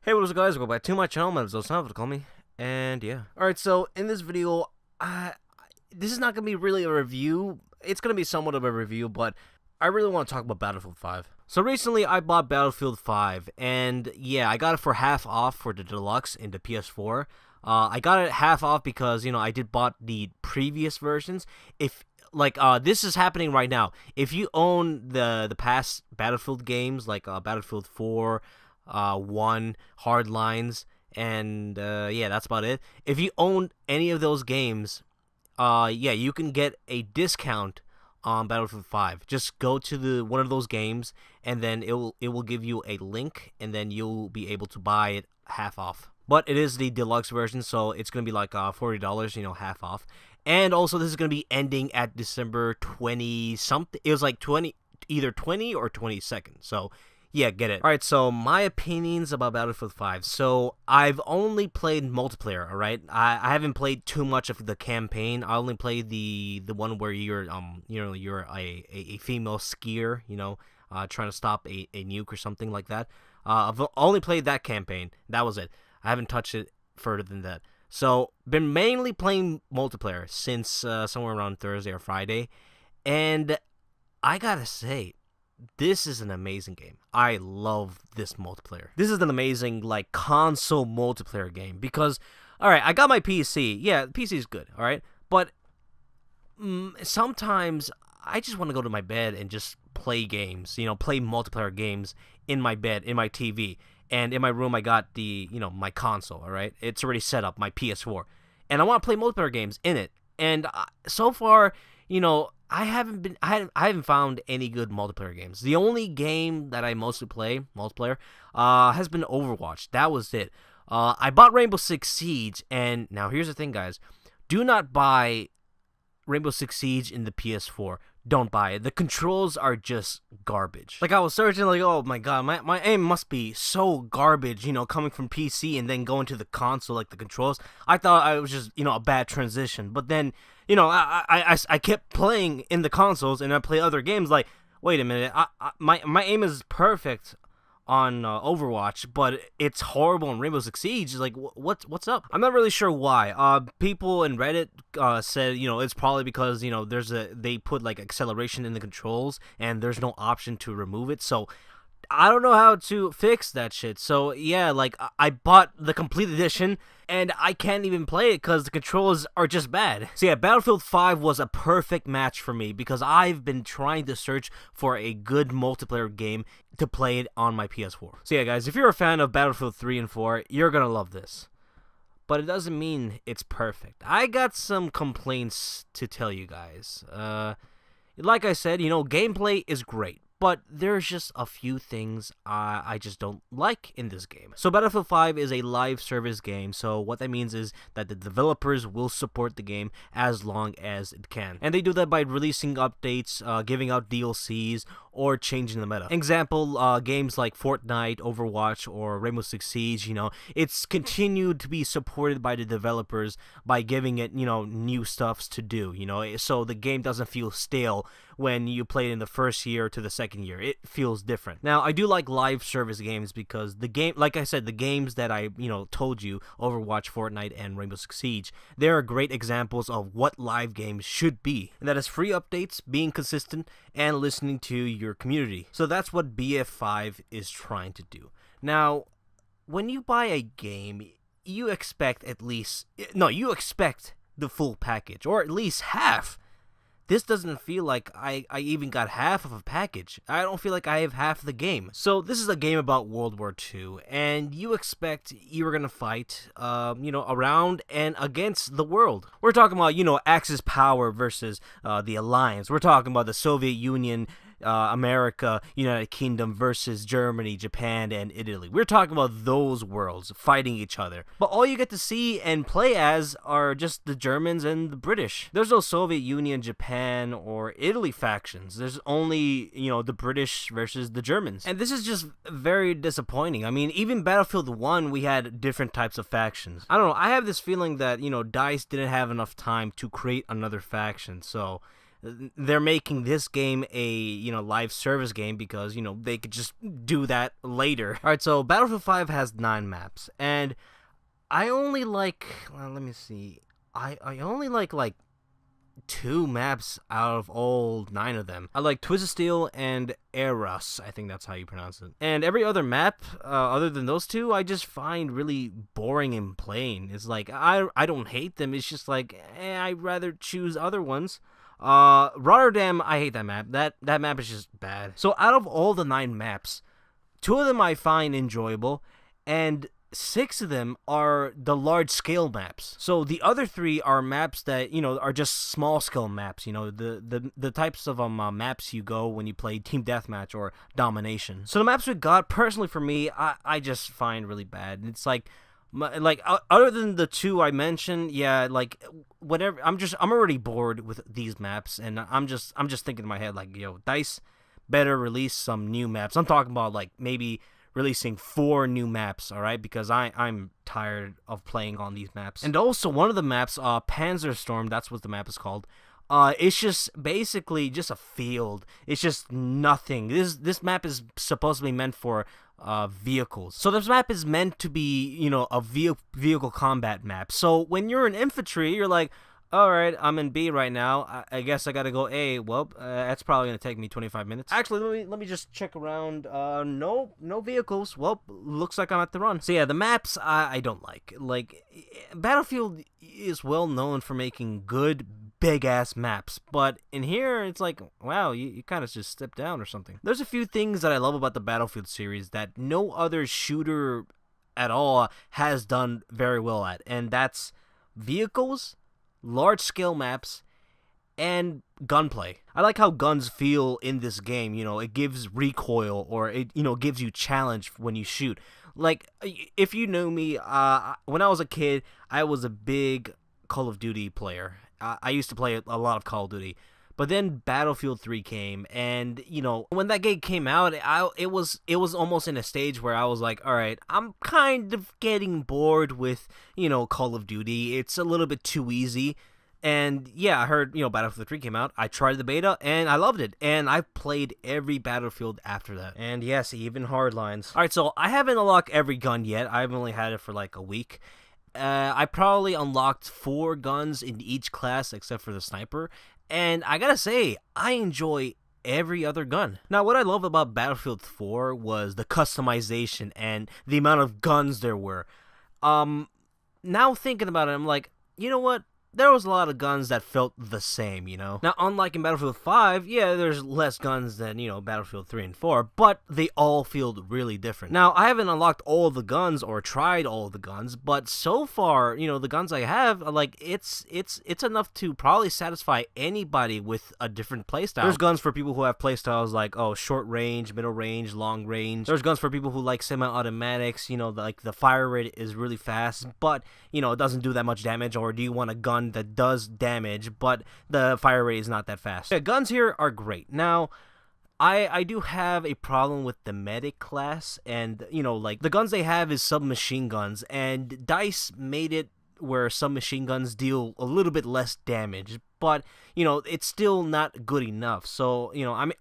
Hey, what's up guys, welcome back to my channel. My name is DOSorNight, to call me, and yeah. Alright, so in this video, this is not going to be really a review. It's going to be somewhat of a review, but I really want to talk about Battlefield 5. So recently, I bought Battlefield 5, and yeah, I got it for half off for the deluxe in the PS4. I got it half off because, I did bought the previous versions. This is happening right now. If you own the past Battlefield games, like Battlefield 4, 1, Hardlines, and yeah, that's about it. If you own any of those games, yeah, you can get a discount on Battlefield 5. Just go to one of those games, and then it will give you a link, and then you'll be able to buy it half off. But it is the deluxe version, so it's gonna be like $40, half off. And also, this is gonna be ending at December 20 something. It was like either 20 or 22nd. So yeah, get it. Alright, so my opinions about Battlefield 5. So, I've only played multiplayer, alright? I haven't played too much of the campaign. I only played the one where you're a female skier, trying to stop a nuke or something like that. I've only played that campaign. That was it. I haven't touched it further than that. So, been mainly playing multiplayer since somewhere around Thursday or Friday. And I gotta say, this is an amazing game. I love this multiplayer. This is an amazing, console multiplayer game because, alright, I got my PC. Yeah, the PC is good, alright? But sometimes I just want to go to my bed and just play games, play multiplayer games in my bed, in my TV. And in my room, I got the, my console, alright? It's already set up, my PS4. And I want to play multiplayer games in it. And so far, I haven't found any good multiplayer games. The only game that I mostly play, multiplayer, has been Overwatch. That was it. I bought Rainbow Six Siege, and now here's the thing, guys. Do not buy Rainbow Six Siege in the PS4. Don't buy it. The controls are just garbage. I was searching, oh my god, my aim must be so garbage, coming from PC and then going to the console, the controls. I thought I was just, a bad transition. But then, I kept playing in the consoles and I play other games. Wait a minute, my aim is perfect on Overwatch, but it's horrible in Rainbow Six Siege. What's up? I'm not really sure why. People in Reddit said, it's probably because, they put acceleration in the controls and there's no option to remove it. So I don't know how to fix that shit. So yeah, I bought the complete edition and I can't even play it because the controls are just bad. So yeah, Battlefield 5 was a perfect match for me because I've been trying to search for a good multiplayer game to play it on my PS4. So yeah, guys, if you're a fan of Battlefield 3 and 4, you're gonna love this. But it doesn't mean it's perfect. I got some complaints to tell you guys. Like I said, gameplay is great. But there's just a few things I just don't like in this game. So Battlefield 5 is a live service game, so what that means is that the developers will support the game as long as it can. And they do that by releasing updates, giving out DLCs, or changing the meta. Example, games like Fortnite, Overwatch, or Rainbow Six Siege, it's continued to be supported by the developers by giving it, new stuffs to do, so the game doesn't feel stale when you play it in the first year to the second year. It feels different. Now, I do like live service games because the game, like I said, the games that I, told you, Overwatch, Fortnite, and Rainbow Six Siege, they are great examples of what live games should be. And that is free updates, being consistent, and listening to your community. So that's what BF5 is trying to do. Now, when you buy a game, you expect you expect the full package, or at least half. This doesn't feel like I even got half of a package. I don't feel like I have half the game. So this is a game about World War II, and you expect you're gonna fight, around and against the world. We're talking about, Axis power versus the Alliance. We're talking about the Soviet Union, America, United Kingdom versus Germany, Japan, and Italy. We're talking about those worlds fighting each other. But all you get to see and play as are just the Germans and the British. There's no Soviet Union, Japan, or Italy factions. There's only, the British versus the Germans. And this is just very disappointing. I mean, even Battlefield 1, we had different types of factions. I don't know, I have this feeling that, DICE didn't have enough time to create another faction, so they're making this game a, live service game because, they could just do that later. All right, so Battlefield 5 has 9 maps, and I only like, let me see, I only like 2 maps out of all 9 of them. I like Twisted Steel and Eros, I think that's how you pronounce it. And every other map, other than those 2, I just find really boring and plain. It's like, I don't hate them, it's just like, I'd rather choose other ones. Rotterdam, I hate that map. That map is just bad. So out of all the 9 maps, 2 of them I find enjoyable, and 6 of them are the large-scale maps. So the other 3 are maps that, are just small-scale maps. The types of maps you go when you play Team Deathmatch or Domination. So the maps we got, personally for me, I just find really bad. It's like other than the 2 I mentioned, yeah, like whatever. I'm already bored with these maps, and I'm just thinking in my head like, yo, DICE better release some new maps. I'm talking about like maybe releasing 4 new maps, alright? Because I'm tired of playing on these maps. And also, one of the maps, Panzerstorm, that's what the map is called, it's just basically just a field. It's just nothing. This map is supposed to be meant for vehicles. So this map is meant to be, a vehicle combat map. So when you're in infantry, you're like, alright, I'm in B right now. I guess I gotta go A. Well, that's probably gonna take me 25 minutes. Actually, let me just check around. No vehicles. Well, looks like I'm at the run. So yeah, the maps I don't like. Like, Battlefield is well known for making good, big-ass maps. But in here, it's like, wow, you kind of just stepped down or something. There's a few things that I love about the Battlefield series that no other shooter at all has done very well at. And that's vehicles, large-scale maps, and gunplay. I like how guns feel in this game. It gives recoil, or it gives you challenge when you shoot. Like, if you knew me, when I was a kid, I was a big Call of Duty player. I used to play a lot of Call of Duty. But then Battlefield 3 came, and, when that game came out, it was almost in a stage where I was like, alright, I'm kind of getting bored with, Call of Duty. It's a little bit too easy. And, yeah, I heard, Battlefield 3 came out. I tried the beta, and I loved it. And I've played every Battlefield after that. And, yes, even Hardlines. Alright, so I haven't unlocked every gun yet. I've only had it for, like, a week. I probably unlocked 4 guns in each class except for the sniper. And I gotta say, I enjoy every other gun. Now, what I love about Battlefield 4 was the customization and the amount of guns there were. Now thinking about it, I'm like, you know what? There was a lot of guns that felt the same, Now, unlike in Battlefield 5, yeah, there's less guns than, Battlefield 3 and 4, but they all feel really different. Now, I haven't unlocked all of the guns or tried all of the guns, but so far, the guns I have, like, it's enough to probably satisfy anybody with a different playstyle. There's guns for people who have playstyles like, short range, middle range, long range. There's guns for people who like semi-automatics, like the fire rate is really fast, but, it doesn't do that much damage, or do you want a gun that does damage, but the fire rate is not that fast. Yeah, guns here are great. Now, I do have a problem with the medic class, and, like, the guns they have is submachine guns, and DICE made it where submachine guns deal a little bit less damage, but, it's still not good enough. So,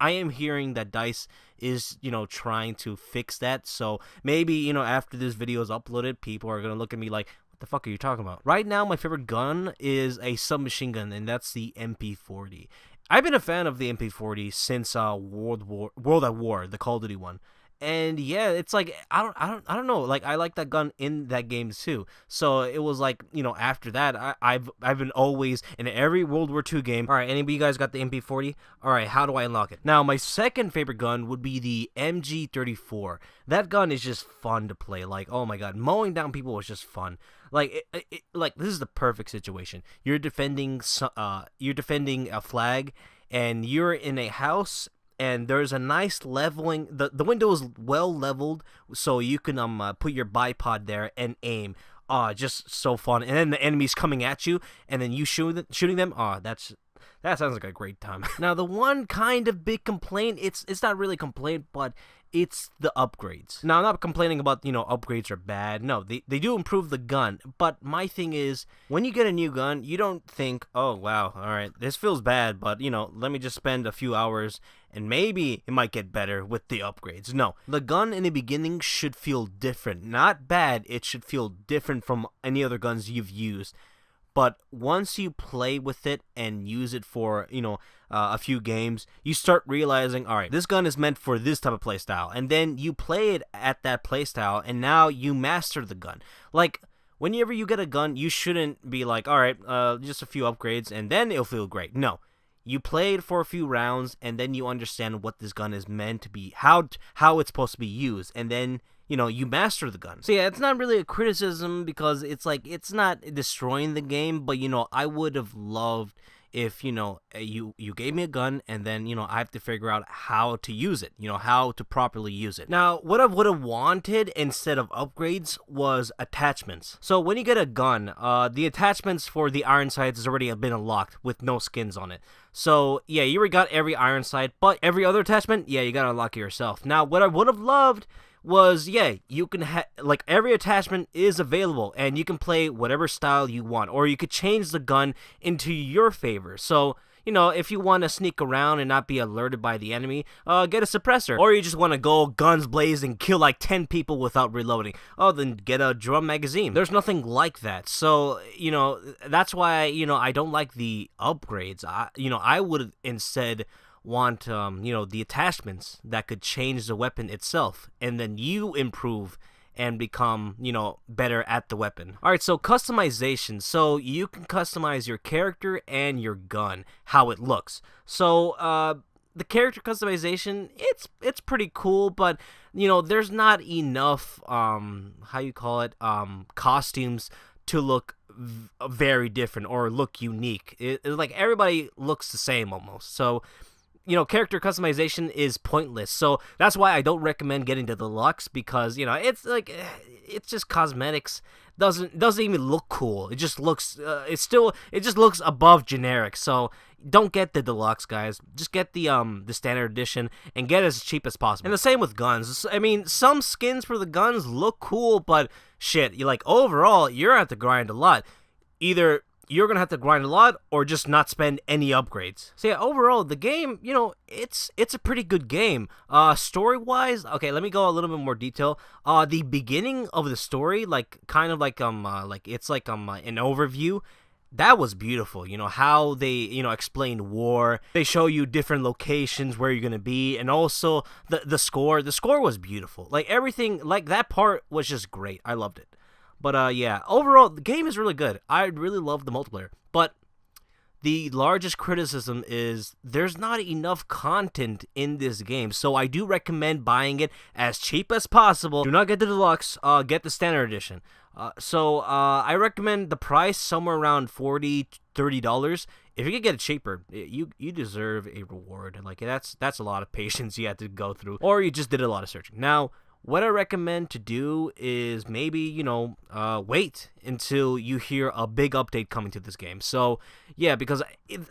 I am hearing that DICE is, trying to fix that, so maybe, after this video is uploaded, people are gonna look at me like, the fuck are you talking about? Right now, my favorite gun is a submachine gun, and that's the MP40. I've been a fan of the MP40 since World at War, the Call of Duty one. And yeah, it's like I don't know. Like, I like that gun in that game too. So it was like, after that, I've been always in every World War II game. All right, any of you guys got the MP40? All right, how do I unlock it? Now, my second favorite gun would be the MG34. That gun is just fun to play. Like, oh my god, mowing down people was just fun. Like, like, this is the perfect situation. You're defending a flag, and you're in a house, and there's a nice leveling. The window is well leveled, so you can put your bipod there and aim. Just so fun. And then the enemy's coming at you, and then you shooting them. That sounds like a great time. Now, the one kind of big complaint, it's not really a complaint, but it's the upgrades. Now, I'm not complaining about, upgrades are bad. No, they do improve the gun. But my thing is, when you get a new gun, you don't think, oh, wow, all right, this feels bad, but, let me just spend a few hours and maybe it might get better with the upgrades. No, the gun in the beginning should feel different. Not bad, it should feel different from any other guns you've used. But once you play with it and use it for, a few games, you start realizing, all right, this gun is meant for this type of playstyle. And then you play it at that playstyle, and now you master the gun. Like, whenever you get a gun, you shouldn't be like, all right, just a few upgrades, and then it'll feel great. No. You play it for a few rounds, and then you understand what this gun is meant to be, how it's supposed to be used, and then you master the gun. So yeah, it's not really a criticism because it's like, it's not destroying the game, but I would have loved if, you gave me a gun and then, I have to figure out how to use it, how to properly use it. Now, what I would have wanted instead of upgrades was attachments. So when you get a gun, the attachments for the iron sights has already been unlocked with no skins on it. So yeah, you already got every iron sight, but every other attachment, yeah, you gotta unlock it yourself. Now, what I would have loved was, yeah, you can like, every attachment is available and you can play whatever style you want, or you could change the gun into your favor. So, if you want to sneak around and not be alerted by the enemy, get a suppressor. Or you just want to go guns blazing, kill like 10 people without reloading, then get a drum magazine. There's nothing like that. So, that's why, I don't like the upgrades. I would instead want the attachments that could change the weapon itself, and then you improve and become better at the weapon. Alright, so customization. So you can customize your character and your gun, how it looks. So the character customization, it's pretty cool, but there's not enough costumes to look very different or look unique. It's like everybody looks the same almost. So character customization is pointless. So that's why I don't recommend getting the deluxe, because it's like, it's just cosmetics. Doesn't even look cool. It just looks it just looks above generic. So don't get the deluxe, guys. Just get the standard edition and get it as cheap as possible. And the same with guns. I mean, some skins for the guns look cool, but shit, overall you're gonna have to grind a lot. Either you're gonna have to grind a lot, or just not spend any upgrades. So yeah, overall, the game, it's a pretty good game. Story-wise, okay, let me go a little bit more detail. The beginning of the story, an overview. That was beautiful. How they, explain war. They show you different locations where you're gonna be, and also the score. The score was beautiful. Like, everything, like, that part was just great. I loved it. But, yeah, overall, the game is really good. I really love the multiplayer. But the largest criticism is there's not enough content in this game. So I do recommend buying it as cheap as possible. Do not get the deluxe. Get the standard edition. I recommend the price somewhere around $40, $30. If you could get it cheaper, you deserve a reward. Like, that's a lot of patience you had to go through. Or you just did a lot of searching. Now, what I recommend to do is maybe, wait until you hear a big update coming to this game. So, yeah, because,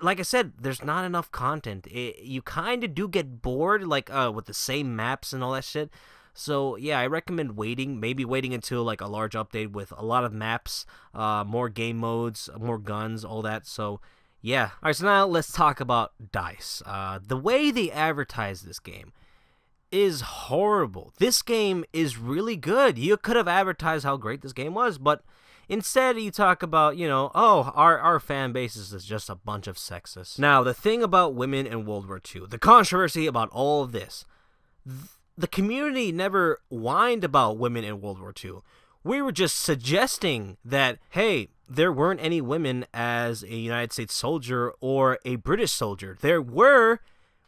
like I said, there's not enough content. You kind of do get bored, with the same maps and all that shit. So, yeah, I recommend waiting. Maybe waiting until, a large update with a lot of maps, more game modes, more guns, all that. So, yeah. Alright, so now let's talk about DICE. The way they advertise this game is horrible. This game is really good. You could have advertised how great this game was, but instead you talk about, our fan base is just a bunch of sexists. Now, the thing about women in World War II, the controversy about all of this, the community never whined about women in World War II. We were just suggesting that, hey, there weren't any women as a United States soldier or a British soldier. There were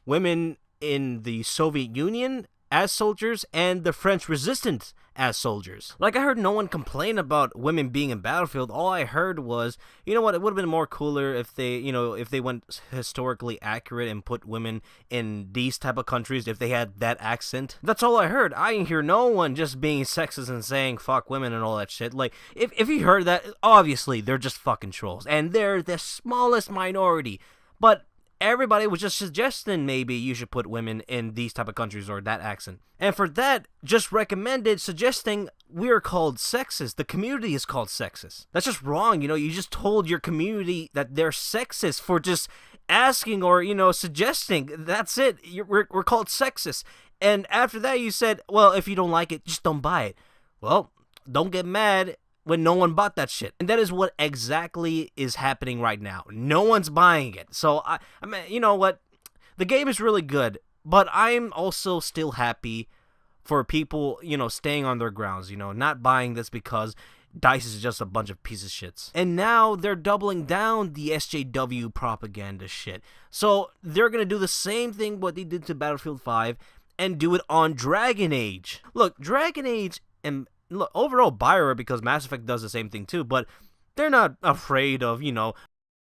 women in the Soviet Union as soldiers and the French resistance as soldiers. I heard no one complain about women being in Battlefield. All I heard was, you know what, it would have been more cooler if they, if they went historically accurate and put women in these type of countries, if they had that accent. That's all I heard. I didn't hear no one just being sexist and saying fuck women and all that shit. If you heard that, obviously they're just fucking trolls, and they're the smallest minority. But everybody was just suggesting maybe you should put women in these type of countries or that accent. And for that, just recommended suggesting we're called sexist. The community is called sexist. That's just wrong. You just told your community that they're sexist for just asking or, suggesting. That's it. We're called sexist. And after that, you said, well, if you don't like it, just don't buy it. Well, don't get mad when no one bought that shit. And that is what exactly is happening right now. No one's buying it. So, I mean, you know what? The game is really good, but I'm also still happy for people, staying on their grounds, not buying this because DICE is just a bunch of pieces of shits. And now they're doubling down the SJW propaganda shit. So, they're going to do the same thing what they did to Battlefield 5 and do it on Dragon Age. Look, Dragon Age and overall BioWare, because Mass Effect does the same thing too, but they're not afraid of,